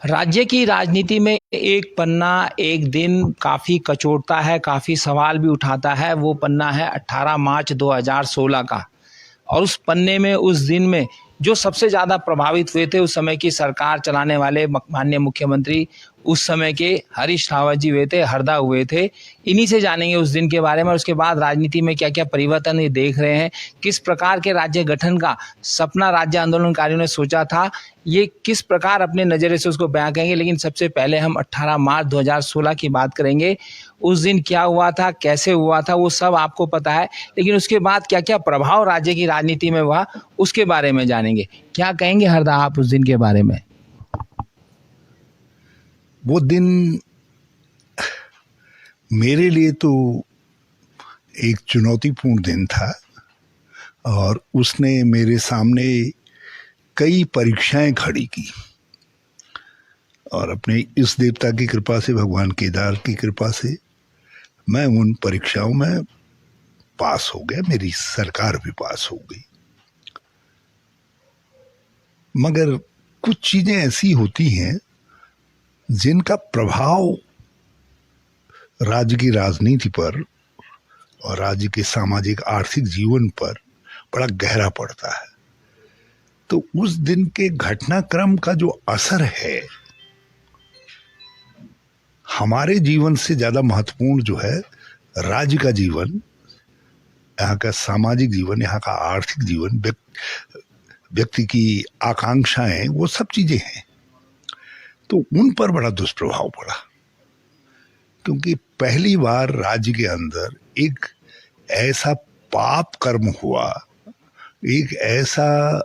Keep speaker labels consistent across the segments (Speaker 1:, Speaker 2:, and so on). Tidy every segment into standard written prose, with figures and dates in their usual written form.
Speaker 1: राज्य की राजनीति में एक पन्ना एक दिन काफ़ी कचोटता है, काफ़ी सवाल भी उठाता है। वो पन्ना है 18 मार्च 2016 का। और उस पन्ने में, उस दिन में जो सबसे ज़्यादा प्रभावित हुए थे, उस समय की सरकार चलाने वाले माननीय मुख्यमंत्री उस समय के हरीश रावत जी हुए थे, हरदा हुए थे। इन्हीं से जानेंगे उस दिन के बारे में, और उसके बाद राजनीति में क्या क्या परिवर्तन ये देख रहे हैं, किस प्रकार के राज्य गठन का सपना राज्य आंदोलनकारियों ने सोचा था, ये किस प्रकार अपने नज़रिए से उसको बयां करेंगे। लेकिन सबसे पहले हम 18 मार्च 2016 की बात करेंगे। उस दिन क्या हुआ था, कैसे हुआ था, वो सब आपको पता है, लेकिन उसके बाद क्या क्या प्रभाव राज्य की राजनीति में हुआ, उसके बारे में जानेंगे। क्या कहेंगे हरदा आप उस दिन के बारे में?
Speaker 2: वो दिन मेरे लिए तो एक चुनौतीपूर्ण दिन था और उसने मेरे सामने कई परीक्षाएं खड़ी की, और अपने इस देवता की कृपा से, भगवान केदार की कृपा से मैं उन परीक्षाओं में पास हो गया। मेरी सरकार भी पास हो गई। मगर कुछ चीजें ऐसी होती हैं जिनका प्रभाव राज्य की राजनीति पर और राज्य के सामाजिक आर्थिक जीवन पर बड़ा गहरा पड़ता है। तो उस दिन के घटनाक्रम का जो असर है, हमारे जीवन से ज्यादा महत्वपूर्ण जो है राज्य का जीवन, यहाँ का सामाजिक जीवन, यहाँ का आर्थिक जीवन, व्यक्ति की आकांक्षाएं, वो सब चीजें हैं। तो उन पर बड़ा दुष्प्रभाव पड़ा, क्योंकि पहली बार राज्य के अंदर एक ऐसा पाप कर्म हुआ, एक ऐसा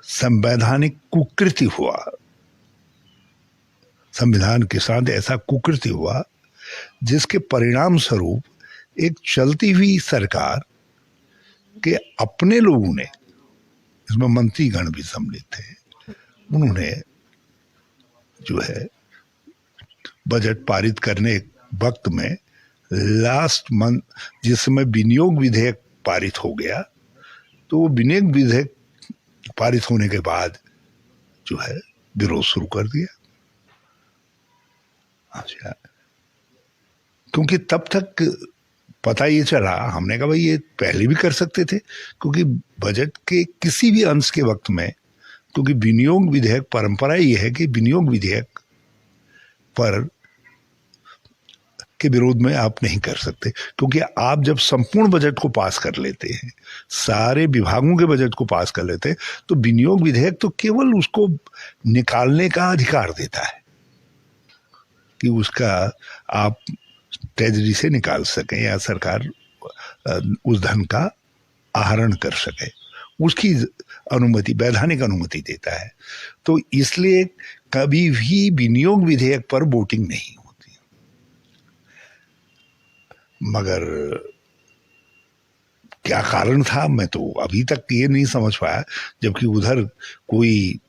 Speaker 2: संवैधानिक कुकृत्य हुआ, संविधान के साथ ऐसा कुकृत्य हुआ जिसके परिणाम स्वरूप एक चलती हुई सरकार के अपने लोगों ने, इसमें मंत्रीगण भी सम्मिलित थे, उन्होंने जो है बजट पारित करने वक्त में लास्ट मंथ जिस समय विनियोग विधेयक पारित हो गया, तो वो विनियोग विधेयक पारित होने के बाद जो है विरोध शुरू कर दिया। अच्छा, क्योंकि तब तक पता ये चला, हमने कहा भाई ये पहले भी कर सकते थे, क्योंकि बजट के किसी भी अंश के वक्त में, क्योंकि विनियोग विधेयक, परंपरा ये है कि विनियोग विधेयक पर के विरोध में आप नहीं कर सकते, क्योंकि आप जब संपूर्ण बजट को पास कर लेते हैं, सारे विभागों के बजट को पास कर लेते हैं, तो विनियोग विधेयक तो केवल उसको निकालने का अधिकार देता है कि उसका आप ट्रेजरी से निकाल सकें या सरकार उस धन का आहरण कर सके, उसकी अनुमति, वैधानिक अनुमति देता है। तो इसलिए कभी भी विनियोग विधेयक पर वोटिंग नहीं होती। मगर क्या कारण था, मैं तो अभी तक ये नहीं समझ पाया, जबकि उधर कोई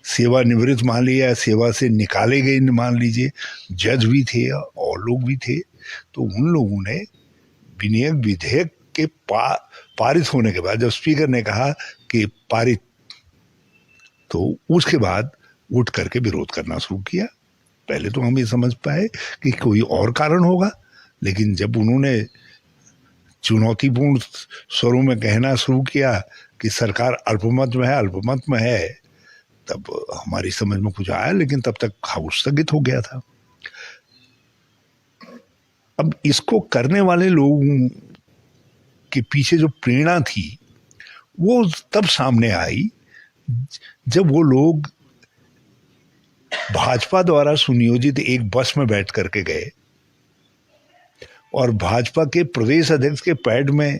Speaker 2: सेवानिवृत्त मान लिया, सेवा से निकाले गए मान लीजिए, जज भी थे और लोग भी थे, तो उन लोगों ने विनियोग विधेयक के पारित होने के बाद जब स्पीकर ने कहा कि पारित, तो उसके बाद उठ करके विरोध करना शुरू किया। पहले तो हम ये समझ पाए कि कोई और कारण होगा, लेकिन जब उन्होंने चुनौतीपूर्ण स्वरों में कहना शुरू किया कि सरकार अल्पमत में है, अल्पमत में है, तब हमारी समझ में कुछ आया, लेकिन तब तक हाउस स्थगित हो गया था। अब इसको करने वाले लोगों के पीछे जो प्रेरणा थी वो तब सामने आई जब वो लोग भाजपा द्वारा सुनियोजित एक बस में बैठ करके गए और भाजपा के प्रदेश अध्यक्ष के पैड में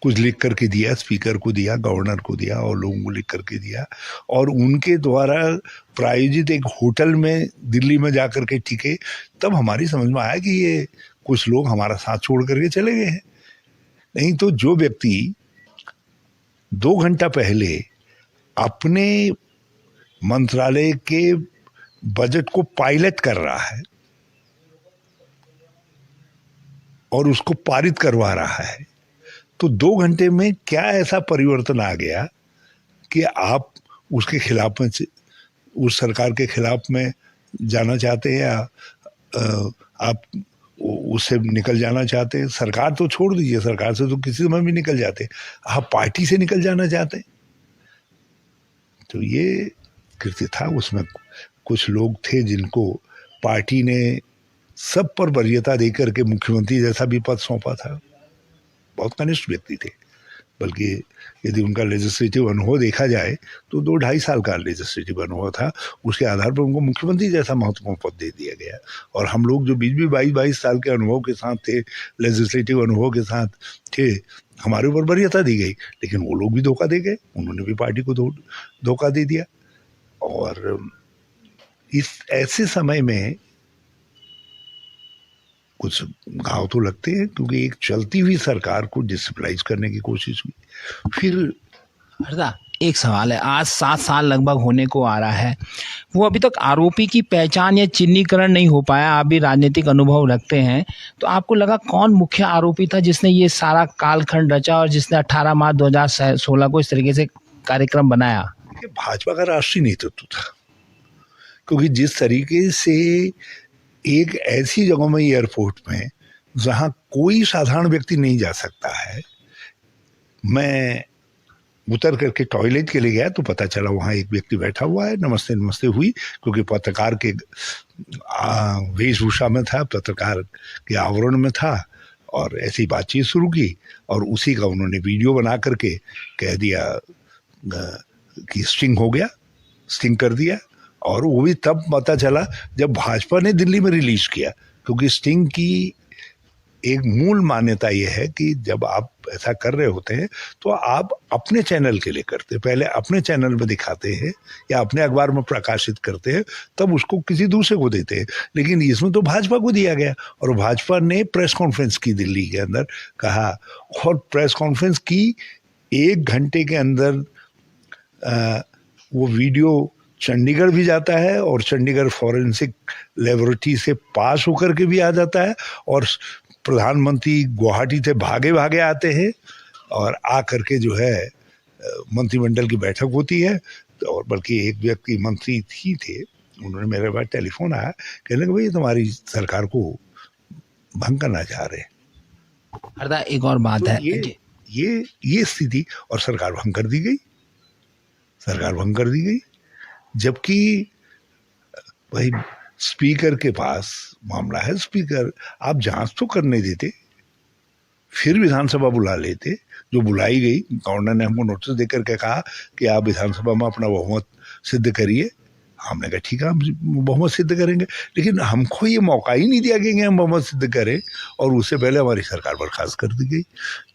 Speaker 2: कुछ लिख करके दिया, स्पीकर को दिया, गवर्नर को दिया और लोगों को लिख करके दिया, और उनके द्वारा प्रायोजित एक होटल में दिल्ली में जाकर के टिके। तब हमारी समझ में आया कि ये कुछ लोग हमारा साथ छोड़ करके चले गए हैं। नहीं तो जो व्यक्ति 2 घंटा पहले अपने मंत्रालय के बजट को पायलट कर रहा है और उसको पारित करवा रहा है, तो 2 घंटे में क्या ऐसा परिवर्तन आ गया कि आप उसके खिलाफ में, उस सरकार के खिलाफ में जाना चाहते हैं या आप उससे निकल जाना चाहते हैं? सरकार तो छोड़ दीजिए, सरकार से तो किसी समय भी निकल जाते, आप पार्टी से निकल जाना चाहते हैं। तो ये कृत्य था। उसमें कुछ लोग थे जिनको पार्टी ने सब पर वरीयता देकर के मुख्यमंत्री जैसा भी पद सौंपा था। बहुत कनिष्ठ व्यक्ति थे, बल्कि यदि उनका लेजिस्लेटिव अनुभव देखा जाए तो 2-2.5 साल का लेजिस्लेटिव अनुभव था, उसके आधार पर उनको मुख्यमंत्री जैसा महत्वपूर्ण पद दे दिया गया। और हम लोग जो 20-22 साल के अनुभव के साथ थे, लेजिस्लेटिव अनुभव के साथ थे, हमारे ऊपर वरीयता दी गई, लेकिन वो लोग भी धोखा दे गए, उन्होंने भी पार्टी को धोखा दे दिया। और इस ऐसे समय में कुछ घाव तो लगते हैं, क्योंकि एक चलती हुई सरकार को डिस्टेबलाइज करने की कोशिश हुई। फिर
Speaker 1: हरदा, एक सवाल है, आज 7 साल लगभग होने को आ रहा है, वो अभी तक आरोपी की पहचान या चिन्हीकरण नहीं हो पाया। आप भी राजनीतिक अनुभव रखते हैं, तो आपको लगा कौन मुख्य आरोपी था जिसने ये सारा कालखंड रचा और जिसने 18 मार्च 2016 को इस तरीके से कार्यक्रम बनाया?
Speaker 2: भाजपा का राष्ट्रीय नेतृत्व था, क्योंकि जिस तरीके से एक ऐसी जगह में, एयरपोर्ट में, जहां कोई साधारण व्यक्ति नहीं जा सकता है, मैं उतर करके टॉयलेट के लिए गया तो पता चला वहां एक व्यक्ति बैठा हुआ है, नमस्ते नमस्ते हुई, क्योंकि पत्रकार के वेशभूषा में था, पत्रकार के आवरण में था, और ऐसी बातचीत शुरू की, और उसी का उन्होंने वीडियो बना करके कह दिया कि स्टिंग हो गया, स्टिंग कर दिया। और वो भी तब पता चला जब भाजपा ने दिल्ली में रिलीज किया, क्योंकि स्टिंग की एक मूल मान्यता ये है कि जब आप ऐसा कर रहे होते हैं तो आप अपने चैनल के लिए करते हैं, पहले अपने चैनल में दिखाते हैं या अपने अखबार में प्रकाशित करते हैं, तब उसको किसी दूसरे को देते हैं। लेकिन इसमें तो भाजपा को दिया गया, और भाजपा ने प्रेस कॉन्फ्रेंस की दिल्ली के अंदर, कहा, और प्रेस कॉन्फ्रेंस की 1 घंटे के अंदर वो वीडियो चंडीगढ़ भी जाता है, और चंडीगढ़ फॉरेंसिक लेबोरेटरी से पास होकर के भी आ जाता है, और प्रधानमंत्री गुवाहाटी से भागे भागे आते हैं, और आ करके जो है मंत्रिमंडल की बैठक होती है। और बल्कि एक व्यक्ति मंत्री ही थे, उन्होंने मेरे पास टेलीफोन आया, कहने लगे भाई तुम्हारी सरकार को भंग करना चाह रहे हैं।
Speaker 1: हरदा, एक और बात
Speaker 2: तो
Speaker 1: है,
Speaker 2: ये स्थिति, और सरकार भंग कर दी गई, सरकार भंग कर दी गई। जबकि भाई स्पीकर के पास मामला है, स्पीकर आप जांच तो करने देते, फिर विधानसभा बुला लेते, जो बुलाई गई। गवर्नर ने हमको नोटिस देकर के कहा कि आप विधानसभा में अपना बहुमत सिद्ध करिए। हमने कहा ठीक है, हम बहुमत सिद्ध करेंगे, लेकिन हमको ये मौका ही नहीं दिया गया कि हम बहुमत सिद्ध करें, और उससे पहले हमारी सरकार बर्खास्त कर दी गई।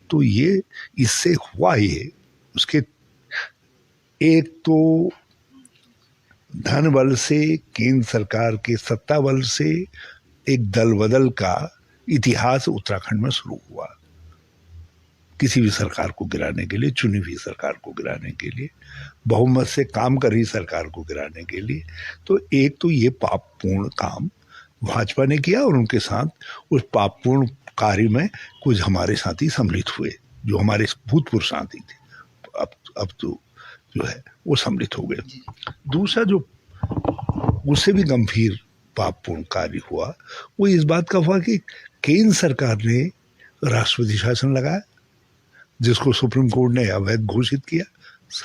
Speaker 2: तो ये इससे हुआ, ये उसके एक तो धन बल से, केंद्र सरकार के सत्ता बल से एक दल बदल का इतिहास उत्तराखंड में शुरू हुआ, किसी भी सरकार को गिराने के लिए, चुनी हुई सरकार को गिराने के लिए, बहुमत से काम कर रही सरकार को गिराने के लिए। तो एक तो ये पापपूर्ण काम भाजपा ने किया, और उनके साथ उस पापपूर्ण कार्य में कुछ हमारे साथी सम्मिलित हुए, जो हमारे भूतपूर्व साथी थे, अब तो जो है वो सम्मिलित हो गए। दूसरा जो उससे भी गंभीर पापपूर्ण कार्य हुआ, वो इस बात का हुआ कि केंद्र सरकार ने राष्ट्रपति शासन लगाया, जिसको सुप्रीम कोर्ट ने अवैध घोषित किया,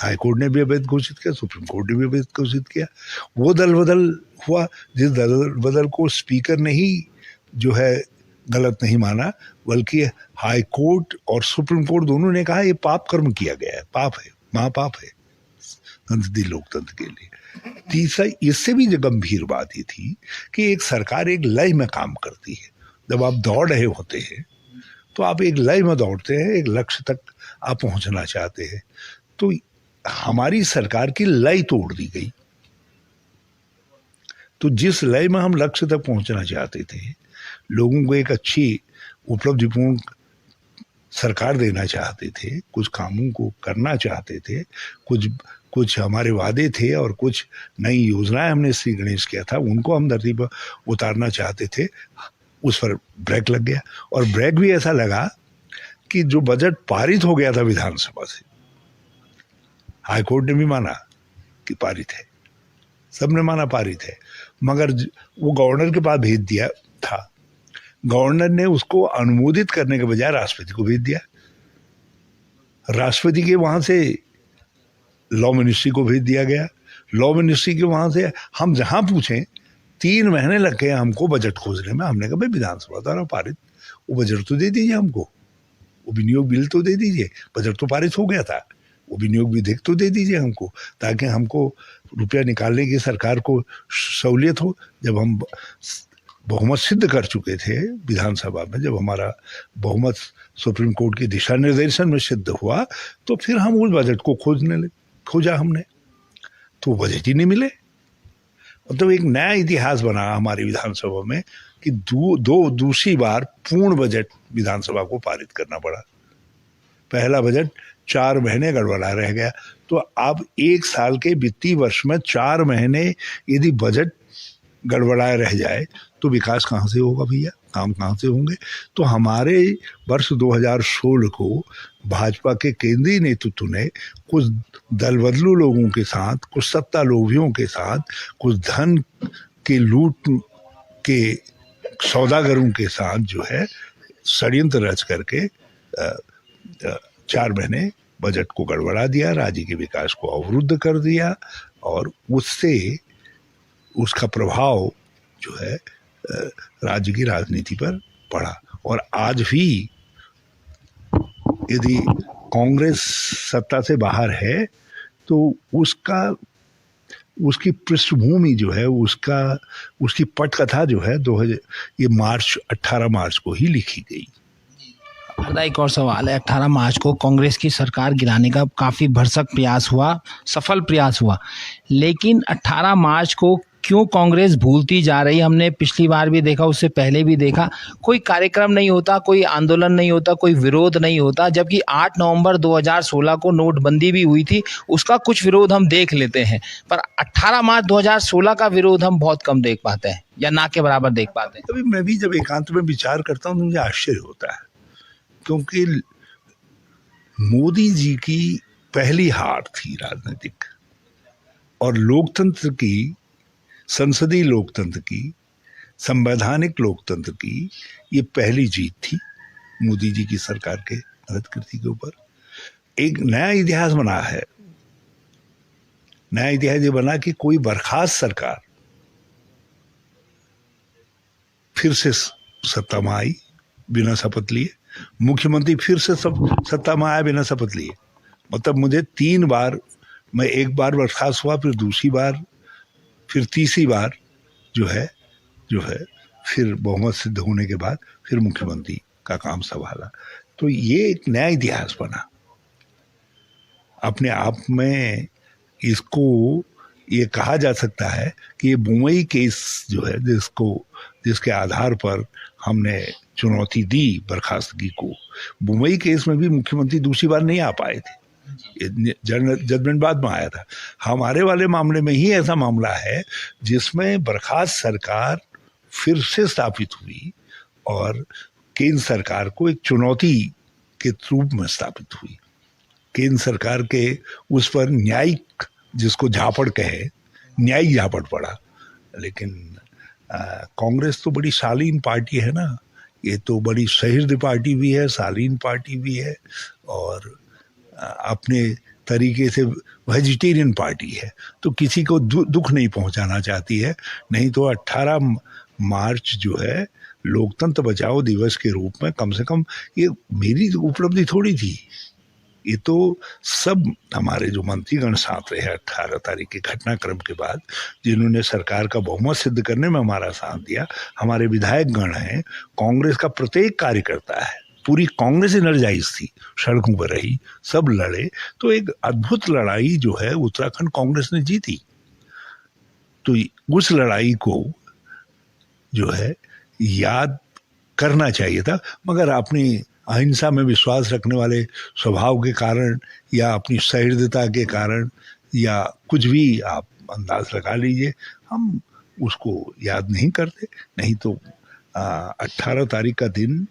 Speaker 2: हाई कोर्ट ने भी अवैध घोषित किया, सुप्रीम कोर्ट ने भी अवैध घोषित किया। वो दल बदल हुआ, जिस दल बदल को स्पीकर ने ही जो है गलत नहीं माना, बल्कि हाई कोर्ट और सुप्रीम कोर्ट दोनों ने कहा ये पाप कर्म किया गया है, पाप है, महापाप है संसदीय लोकतंत्र के लिए। तीसरा, इससे भी जो गंभीर बात ये थी कि एक सरकार एक लय में काम करती है। जब आप दौड़ रहे होते हैं तो आप एक लय में दौड़ते हैं, एक लक्ष्य तक आप पहुंचना चाहते हैं। तो हमारी सरकार की लय तोड़ दी गई। तो जिस लय में हम लक्ष्य तक पहुंचना चाहते थे, लोगों को एक अच्छी उपलब्धिपूर्ण सरकार देना चाहते थे, कुछ कामों को करना चाहते थे, कुछ हमारे वादे थे और कुछ नई योजनाएं हमने श्री गणेश किया था, उनको हम धरती पर उतारना चाहते थे, उस पर ब्रेक लग गया। और ब्रेक भी ऐसा लगा कि जो बजट पारित हो गया था विधानसभा से, हाईकोर्ट ने भी माना कि पारित है, सबने माना पारित है, मगर वो गवर्नर के पास भेज दिया था। गवर्नर ने उसको अनुमोदित करने के बजाय राष्ट्रपति को भेज दिया। राष्ट्रपति के वहां से लॉ मिनिस्ट्री को भेज दिया गया। लॉ मिनिस्ट्री के वहां से हम जहां पूछें 3 महीने लग गए हमको बजट खोजने में। हमने कहा भाई विधानसभा द्वारा पारित, वो बजट तो दे दीजिए हमको, वो विनियोग बिल तो दे दीजिए, बजट तो पारित हो गया था, वो विनियोग विधेयक तो दे दीजिए हमको, ताकि हमको रुपया निकालने की सरकार को सहूलियत हो। जब हम बहुमत सिद्ध कर चुके थे विधानसभा में, जब हमारा बहुमत सुप्रीम कोर्ट के दिशा निर्देशन में सिद्ध हुआ, तो फिर हम उस बजट को खोजा हमने, तो बजट ही नहीं मिले। मतलब एक नया इतिहास बना हमारी विधानसभा में कि दूसरी बार पूर्ण बजट विधानसभा को पारित करना पड़ा। पहला बजट 4 महीने गड़बड़ा रह गया। तो अब 1 साल के वित्तीय वर्ष में 4 महीने यदि बजट गड़बड़ाए रह जाए तो विकास कहाँ से होगा भैया, काम कहाँ से होंगे। तो हमारे वर्ष 2016 को भाजपा के केंद्रीय नेतृत्व ने कुछ दल बदलू लोगों के साथ, कुछ सत्ता लोभियों के साथ, कुछ धन के लूट के सौदागरों के साथ जो है षड्यंत्र रच करके 4 महीने बजट को गड़बड़ा दिया, राज्य के विकास को अवरुद्ध कर दिया, और उससे उसका प्रभाव जो है राज्य की राजनीति पर पड़ा। और आज भी यदि कांग्रेस सत्ता से बाहर है तो उसकी पृष्ठभूमि जो है, उसकी पटकथा जो है 18 मार्च को ही लिखी गई।
Speaker 1: एक और सवाल है, 18 मार्च को कांग्रेस की सरकार गिराने का काफ़ी भरसक प्रयास हुआ, सफल प्रयास हुआ, लेकिन 18 मार्च को क्यों कांग्रेस भूलती जा रही? हमने पिछली बार भी देखा, उससे पहले भी देखा, कोई कार्यक्रम नहीं होता, कोई आंदोलन नहीं होता, कोई विरोध नहीं होता। जबकि 8 नवंबर 2016 को नोटबंदी भी हुई थी, उसका कुछ विरोध हम देख लेते हैं, पर 18 मार्च 2016 का विरोध हम बहुत कम देख पाते हैं, या ना के बराबर देख पाते हैं।
Speaker 2: अभी मैं भी जब एकांत में विचार करता हूँ तो मुझे आश्चर्य होता है, क्योंकि मोदी जी की पहली हार थी राजनीतिक, और लोकतंत्र की, संसदीय लोकतंत्र की, संवैधानिक लोकतंत्र की ये पहली जीत थी मोदी जी की सरकार के कृति के ऊपर। एक नया इतिहास बना है। नया इतिहास ये बना कि कोई बर्खास्त सरकार फिर से सत्ता में आई बिना शपथ लिए, मुख्यमंत्री फिर से सत्ता में आया बिना शपथ लिए। मतलब मुझे 3 बार, मैं एक बार बर्खास्त हुआ, फिर दूसरी बार, फिर तीसरी बार जो है फिर बहुमत सिद्ध होने के बाद फिर मुख्यमंत्री का काम संभाला। तो ये एक नया इतिहास बना अपने आप में। इसको ये कहा जा सकता है कि ये मुंबई केस जो है, जिसके आधार पर हमने चुनौती दी बर्खास्तगी को, मुंबई केस में भी मुख्यमंत्री दूसरी बार नहीं आ पाए थे, जजमेंट बाद में आया था। हमारे वाले मामले में ही ऐसा मामला है जिसमें बर्खास्त सरकार फिर से स्थापित हुई और केंद्र सरकार को एक चुनौती के रूप में स्थापित हुई। केंद्र सरकार के उस पर न्यायिक, जिसको झापड़ कहे, न्यायिक झापड़ पड़ा। लेकिन कांग्रेस तो बड़ी शालीन पार्टी है ना, ये तो बड़ी सहृदय पार्टी भी है, शालीन पार्टी भी है, और अपने तरीके से वेजिटेरियन पार्टी है, तो किसी को दुख नहीं पहुंचाना चाहती है। नहीं तो 18 मार्च जो है लोकतंत्र बचाओ दिवस के रूप में, कम से कम ये मेरी उपलब्धि थोड़ी थी, ये तो सब हमारे जो मंत्रीगण साथ रहे 18 तारीख के घटनाक्रम के बाद, जिन्होंने सरकार का बहुमत सिद्ध करने में हमारा साथ दिया। हमारे विधायक गण हैं, कांग्रेस का प्रत्येक कार्यकर्ता है, पूरी कांग्रेस एनर्जाइज थी, सड़कों पर रही, सब लड़े। तो एक अद्भुत लड़ाई जो है उत्तराखंड कांग्रेस ने जीती। तो उस लड़ाई को जो है याद करना चाहिए था, मगर अपनी अहिंसा में विश्वास रखने वाले स्वभाव के कारण, या अपनी सहृदयता के कारण, या कुछ भी आप अंदाज लगा लीजिए, हम उसको याद नहीं करते। नहीं तो 18 तारीख का दिन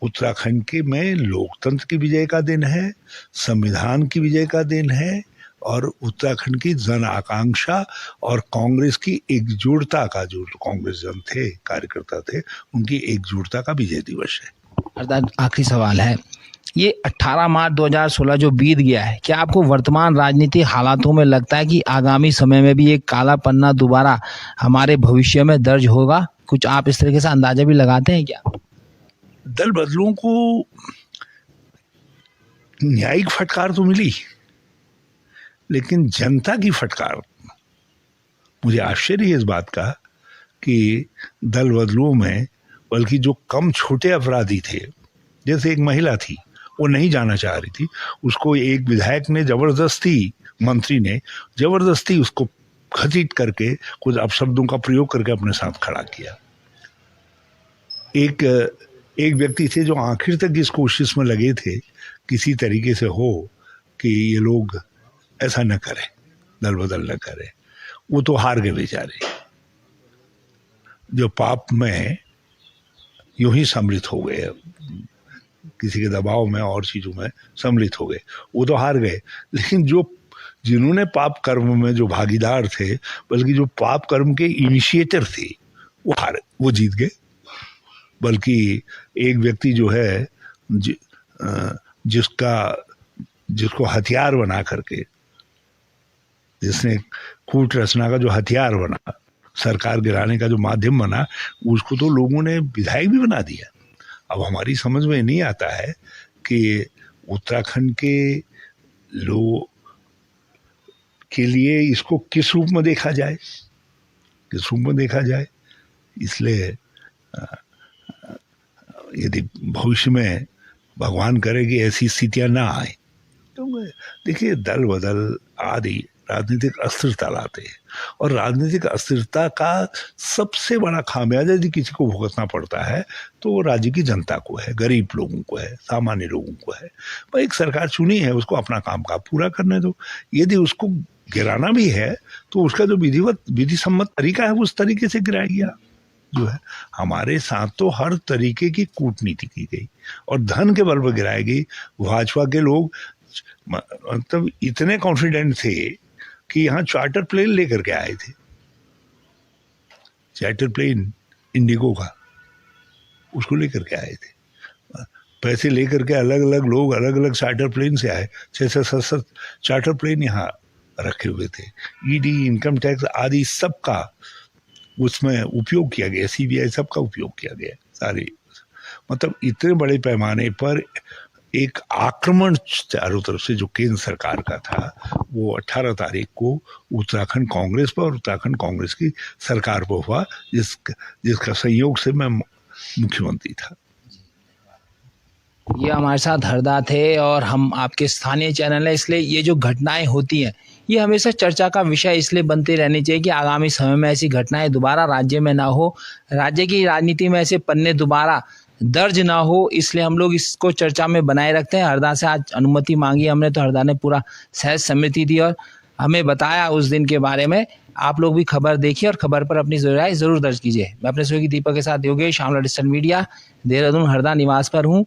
Speaker 2: उत्तराखंड के में लोकतंत्र की विजय का दिन है, संविधान की विजय का दिन है, और उत्तराखंड की जन आकांक्षा और कांग्रेस की एकजुटता का, जो कांग्रेस जन थे, कार्यकर्ता थे, उनकी एकजुटता का विजय दिवस है।
Speaker 1: अर्थात आखिरी सवाल है, ये 18 मार्च 2016 जो बीत गया है, क्या आपको वर्तमान राजनीतिक हालातों में लगता है कि आगामी समय में भी एक काला पन्ना दोबारा हमारे भविष्य में दर्ज होगा? कुछ आप इस तरीके से अंदाजा भी लगाते हैं क्या?
Speaker 2: दल बदलुओं को न्यायिक फटकार तो मिली, लेकिन जनता की फटकार, मुझे आश्चर्य है इस बात का कि दल बदलुओं में बल्कि जो कम छोटे अपराधी थे, जैसे एक महिला थी, वो नहीं जाना चाह रही थी, उसको एक विधायक ने जबरदस्ती, मंत्री ने जबरदस्ती उसको घसीट करके कुछ अपशब्दों का प्रयोग करके अपने साथ खड़ा किया। एक व्यक्ति थे जो आखिर तक इस कोशिश में लगे थे किसी तरीके से हो कि ये लोग ऐसा न करें, दल बदल न करें, वो तो हार गए बेचारे। जो पाप में यूं ही सम्मिलित हो गए, किसी के दबाव में और चीजों में सम्मिलित हो गए, वो तो हार गए। लेकिन जिन्होंने पाप कर्म में जो भागीदार थे, बल्कि जो पाप कर्म के इनिशिएटर थे, वो जीत गए। बल्कि एक व्यक्ति जो है जिसको हथियार बना करके, जिसने कूट रचना का जो हथियार बना, सरकार गिराने का जो माध्यम बना, उसको तो लोगों ने विधायक भी बना दिया। अब हमारी समझ में नहीं आता है कि उत्तराखंड के लोग के लिए इसको किस रूप में देखा जाए, इसलिए यदि भविष्य में भगवान करे कि ऐसी स्थितियां ना आए, तो देखिए, दल बदल आदि राजनीतिक अस्थिरता लाते हैं, और राजनीतिक अस्थिरता का सबसे बड़ा खामियाजा यदि किसी को भुगतना पड़ता है तो वो राज्य की जनता को है, गरीब लोगों को है, सामान्य लोगों को है। भाई, एक सरकार चुनी है, उसको अपना काम का पूरा करने दो। यदि उसको गिराना भी है तो उसका जो विधि सम्मत तरीका है, उस तरीके से गिराइए। जो है, हमारे साथ तो हर तरीके की कूटनीति की गई और धन के बल पर गिराई गई। भाजपा के लोग मतलब इतने कॉन्फिडेंट थे कि यहाँ चार्टर प्लेन लेकर के आए थे, चार्टर प्लेन इंडिगो का, उसको लेकर के आए थे। पैसे लेकर के अलग अलग लोग अलग अलग चार्टर प्लेन से आए, 6-7 चार्टर प्लेन यहाँ रखे हुए थे। ईडी, इनकम टैक्स आदि सबका उसमें उपयोग किया गया, सीबीआई सबका उपयोग किया गया, सारे, मतलब इतने बड़े पैमाने पर एक आक्रमण चारों तरफ से जो केंद्र सरकार का था, वो 18 तारीख को उत्तराखंड कांग्रेस पर और उत्तराखंड कांग्रेस की सरकार पर हुआ, जिसका संयोग से मैं मुख्यमंत्री था।
Speaker 1: ये हमारे साथ हरदा थे और हम आपके स्थानीय चैनल है, इसलिए ये जो घटनाएं होती हैं ये हमेशा चर्चा का विषय इसलिए बनते रहनी चाहिए कि आगामी समय में ऐसी घटनाएं दोबारा राज्य में ना हो, राज्य की राजनीति में ऐसे पन्ने दोबारा दर्ज ना हो, इसलिए हम लोग इसको चर्चा में बनाए रखते हैं। हरदा से आज अनुमति मांगी हमने, तो हरदा ने पूरा सहज सम्मति दी और हमें बताया उस दिन के बारे में। आप लोग भी खबर देखिए और खबर पर अपनी राय जरूर दर्ज कीजिए। मैं अपने सहयोगी दीपक के साथ योगेश, आमला डिजिटल मीडिया, देहरादून हरदा निवास पर हूँ।